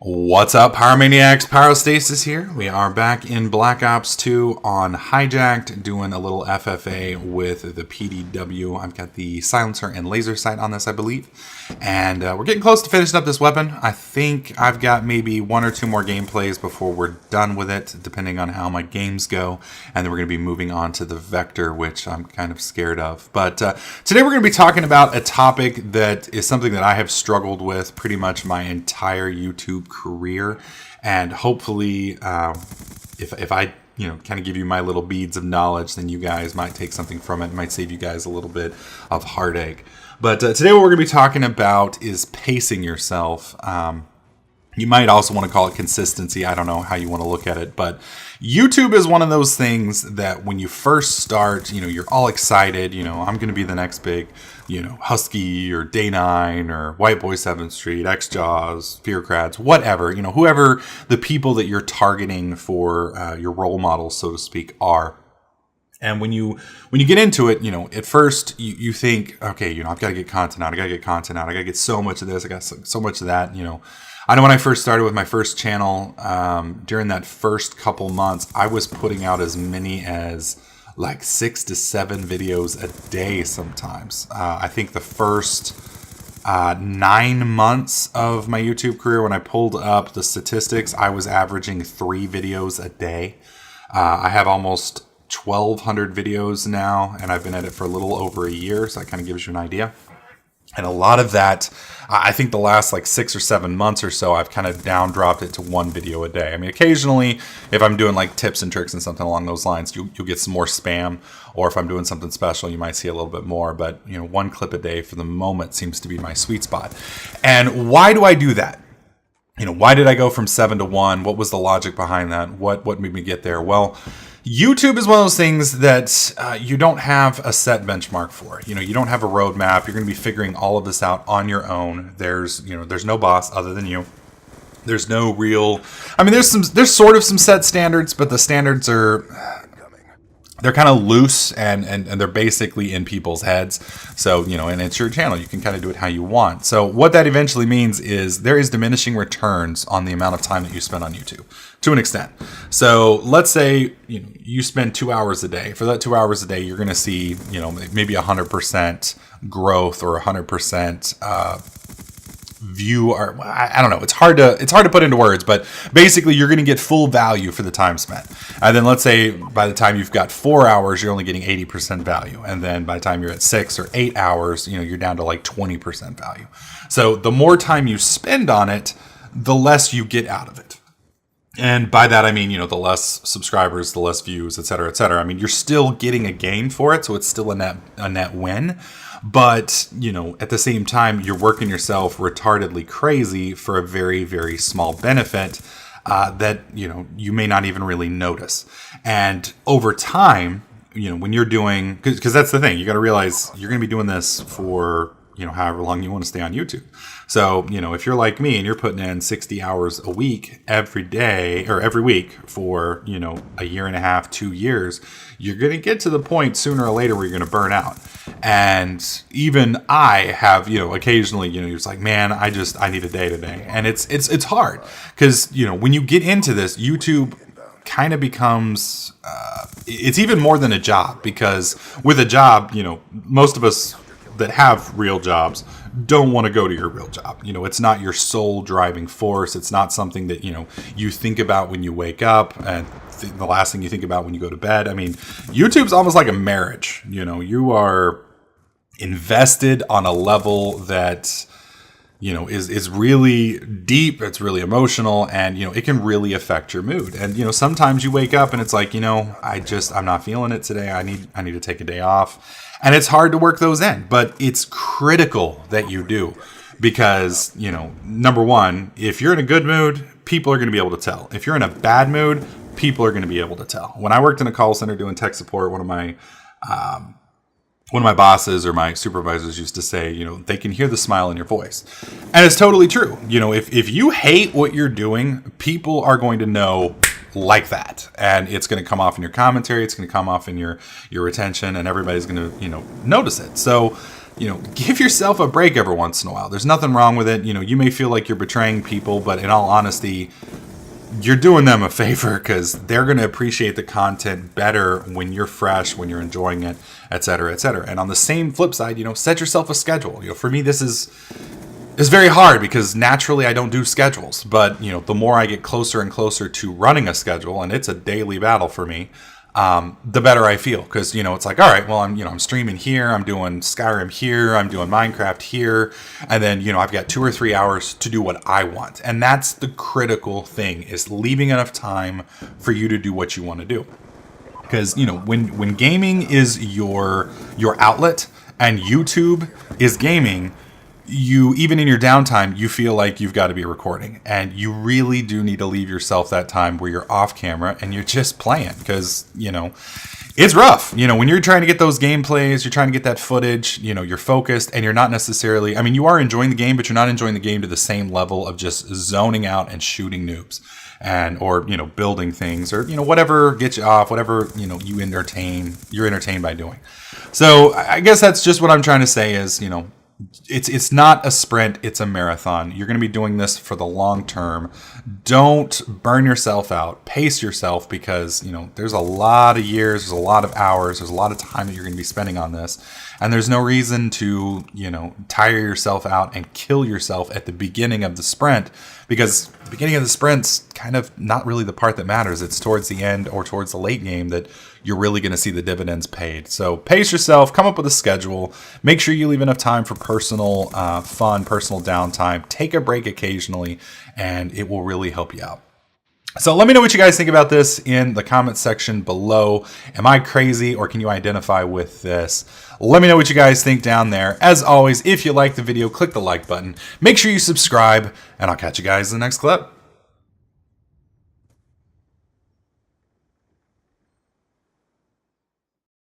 What's up, Pyromaniacs? Pyrostasis here. We are back in Black Ops 2 on Hijacked, doing a little FFA with the PDW. I've got the silencer and laser sight on this, I believe. And we're getting close to finishing up this weapon. I think I've got maybe one or two more gameplays before we're done with it, depending on how my games go. And then we're going to be moving on to the Vector, which I'm kind of scared of. But today we're going to be talking about a topic that is something that I have struggled with pretty much my entire YouTube career, and hopefully if I kind of give you my little beads of knowledge, then you guys might take something from it. It might save you guys a little bit of heartache. But today what we're going to be talking about is pacing yourself. You might also want to call it consistency. I don't know how you want to look at it, but YouTube is one of those things that when you first start, you're all excited. I'm going to be the next big, Husky or Day 9 or White Boy 7th Street, X-Jaws, Fearcrats, whatever, whoever the people that you're targeting for your role models, so to speak, are. And when you get into it, at first you think, okay, I've got to get content out. I got to get content out. I got to get so much of this. I got so much of that, I know when I first started with my first channel, during that first couple months, I was putting out as many as like 6 to 7 videos a day sometimes. I think the first 9 months of my YouTube career, when I pulled up the statistics, I was averaging 3 videos a day. I have almost 1,200 videos now, and I've been at it for a little over a year, so that kind of gives you an idea. And a lot of that, I think the last like 6 or 7 months or so, I've kind of down dropped it to 1 video a day. I mean, occasionally, if I'm doing like tips and tricks and something along those lines, you'll get some more spam. Or if I'm doing something special, you might see a little bit more. But, 1 clip a day for the moment seems to be my sweet spot. And why do I do that? Why did I go from 7 to 1? What was the logic behind that? What made me get there? Well, YouTube is one of those things that you don't have a set benchmark for. You don't have a roadmap. You're going to be figuring all of this out on your own. There's no boss other than you. There's no real. I mean, there's sort of some set standards, but the standards they're kind of loose and they're basically in people's heads. So, and it's your channel. You can kind of do it how you want. So what that eventually means is there is diminishing returns on the amount of time that you spend on YouTube to an extent. So let's say, you spend 2 hours a day. For that 2 hours a day, you're going to see, maybe 100% growth or 100% view, or I don't know. It's hard to put into words, but basically you're going to get full value for the time spent. And then let's say by the time you've got 4 hours, you're only getting 80% value. And then by the time you're at 6 or 8 hours, you're down to like 20% value. So the more time you spend on it, the less you get out of it. And by that, I mean, the less subscribers, the less views, et cetera, et cetera. I mean, you're still getting a gain for it. So it's still a net win. But, at the same time, you're working yourself retardedly crazy for a very, very small benefit that, you may not even really notice. And over time, when you're doing, because that's the thing, you got to realize you're going to be doing this for, however long you want to stay on YouTube. So, if you're like me and you're putting in 60 hours a week every day or every week for, a year and a half, 2 years, you're going to get to the point sooner or later where you're going to burn out. And even I have, occasionally, it's like, man, I need a day today. And it's hard because, when you get into this, YouTube kind of becomes, it's even more than a job, because with a job, most of us that have real jobs don't want to go to your real job. It's not your sole driving force. It's not something that, you think about when you wake up and the last thing you think about when you go to bed. I mean, YouTube's almost like a marriage. You are invested on a level that, is really deep. It's really emotional, and, it can really affect your mood. And, sometimes you wake up and it's like, I'm not feeling it today. I need to take a day off. And it's hard to work those in, but it's critical that you do, because, number one, if you're in a good mood, people are going to be able to tell. If you're in a bad mood, people are going to be able to tell. When I worked in a call center doing tech support, one of my bosses or my supervisors used to say, they can hear the smile in your voice. And it's totally true. If you hate what you're doing, people are going to know like that. And it's going to come off in your commentary. It's going to come off in your retention, and everybody's going to, notice it. So give yourself a break every once in a while. There's nothing wrong with it. You may feel like you're betraying people, but in all honesty, you're doing them a favor because they're going to appreciate the content better when you're fresh, when you're enjoying it, et cetera, et cetera. And on the same flip side, set yourself a schedule. For me, this is very hard because naturally I don't do schedules. But, the more I get closer and closer to running a schedule, and it's a daily battle for me, the better I feel because, it's like, all right, well, I'm streaming here, I'm doing Skyrim here, I'm doing Minecraft here. And then, I've got 2 or 3 hours to do what I want. And that's the critical thing, is leaving enough time for you to do what you want to do. Because, when gaming is your outlet and YouTube is gaming, even in your downtime, you feel like you've got to be recording, and you really do need to leave yourself that time where you're off camera and you're just playing because, it's rough. When you're trying to get those gameplays, you're trying to get that footage, you're focused and you're not necessarily, you are enjoying the game, but you're not enjoying the game to the same level of just zoning out and shooting noobs or building things or, whatever gets you off, whatever, you're entertained by doing. So I guess that's just what I'm trying to say is, it's not a sprint, it's a marathon. You're going to be doing this for the long term. Don't burn yourself out. Pace yourself because, there's a lot of years, there's a lot of hours, there's a lot of time that you're going to be spending on this. And there's no reason to, tire yourself out and kill yourself at the beginning of the sprint, because the beginning of the sprint's kind of not really the part that matters. It's towards the end or towards the late game that you're really going to see the dividends paid. So pace yourself, come up with a schedule, make sure you leave enough time for personal fun, personal downtime, take a break occasionally, and it will really help you out. So let me know what you guys think about this in the comments section below. Am I crazy or can you identify with this? Let me know what you guys think down there. As always, if you liked the video, click the like button. Make sure you subscribe, and I'll catch you guys in the next clip.